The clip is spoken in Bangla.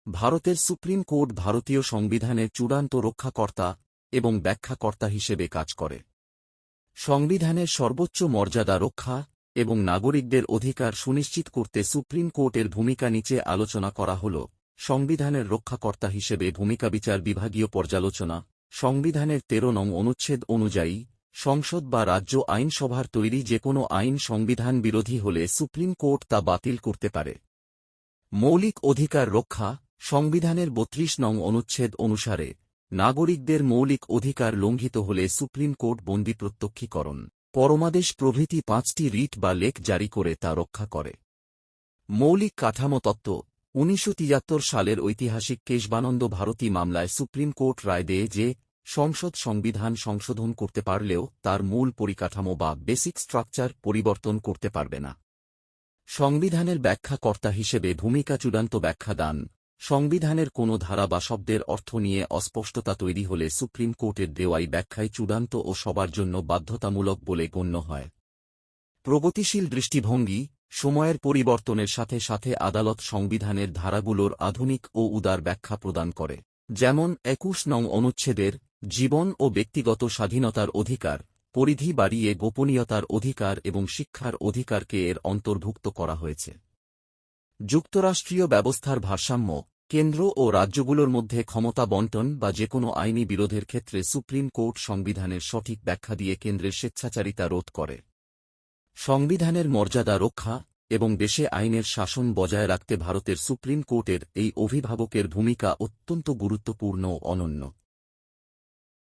ভারতের সুপ্রিম কোর্ট ভারতীয় সংবিধানের চূড়ান্ত রক্ষাকর্তা এবং ব্যাখ্যাকর্তা হিসেবে কাজ করে। সংবিধানের সর্বোচ্চ মর্যাদা রক্ষা এবং নাগরিকদের অধিকার সুনিশ্চিত করতে সুপ্রিম কোর্টের ভূমিকা নিচে আলোচনা করা হল। সংবিধানের রক্ষাকর্তা হিসেবে ভূমিকা বিচার বিভাগীয় পর্যালোচনা। সংবিধানের ১৩ নং অনুচ্ছেদ অনুযায়ী সংসদ বা রাজ্য আইনসভার তৈরি যেকোনো আইন সংবিধান বিরোধী হলে সুপ্রিম কোর্ট তা বাতিল করতে পারে। মৌলিক অধিকার রক্ষা। সংবিধানের ৩২ নং অনুচ্ছেদ অনুসারে নাগরিকদের মৌলিক অধিকার লঙ্ঘিত হলে সুপ্রিম কোর্ট বন্দি প্রত্যক্ষীকরণ, পরমাদেশ প্রভৃতি ৫টি রিট বা লেখ জারি করে তা রক্ষা করে। মৌলিক কাঠামো তত্ত্ব। ১৯৭৩ সালের ঐতিহাসিক কেশবানন্দ ভারতী মামলায় সুপ্রিম কোর্ট রায় দেয় যে সংসদ সংবিধান সংশোধন করতে পারলেও তার মূল পরিকাঠামো বা বেসিক স্ট্রাকচার পরিবর্তন করতে পারবে না। সংবিধানের ব্যাখ্যাকর্তা হিসেবে ভূমিকা। চূড়ান্ত ব্যাখ্যা দান। সংবিধানের কোনো ধারা বা শব্দের অর্থ নিয়ে অস্পষ্টতা তৈরি হলে সুপ্রিম কোর্টের দেওয়াই ব্যাখ্যাই চূড়ান্ত ও সবার জন্য বাধ্যতামূলক বলে গণ্য হয়। প্রগতিশীল দৃষ্টিভঙ্গি। সময়ের পরিবর্তনের সাথে সাথে আদালত সংবিধানের ধারাগুলোর আধুনিক ও উদার ব্যাখ্যা প্রদান করে। যেমন ২১ নং অনুচ্ছেদের জীবন ও ব্যক্তিগত স্বাধীনতার অধিকার পরিধি বাড়িয়ে গোপনীয়তার অধিকার এবং শিক্ষার অধিকারকে এর অন্তর্ভুক্ত করা হয়েছে। যুক্তরাষ্ট্রীয় ব্যবস্থার ভারসাম্য। কেন্দ্র ও রাজ্যগুলোর মধ্যে ক্ষমতা বণ্টন বা যেকোনো আইনি বিরোধের ক্ষেত্রে সুপ্রিম কোর্ট সংবিধানের সঠিক ব্যাখ্যা দিয়ে কেন্দ্রের স্বেচ্ছাচারিতা রোধ করে। সংবিধানের মর্যাদা রক্ষা এবং দেশে আইনের শাসন বজায় রাখতে ভারতের সুপ্রিম কোর্টের এই অভিভাবকের ভূমিকা অত্যন্ত গুরুত্বপূর্ণ ও অনন্য।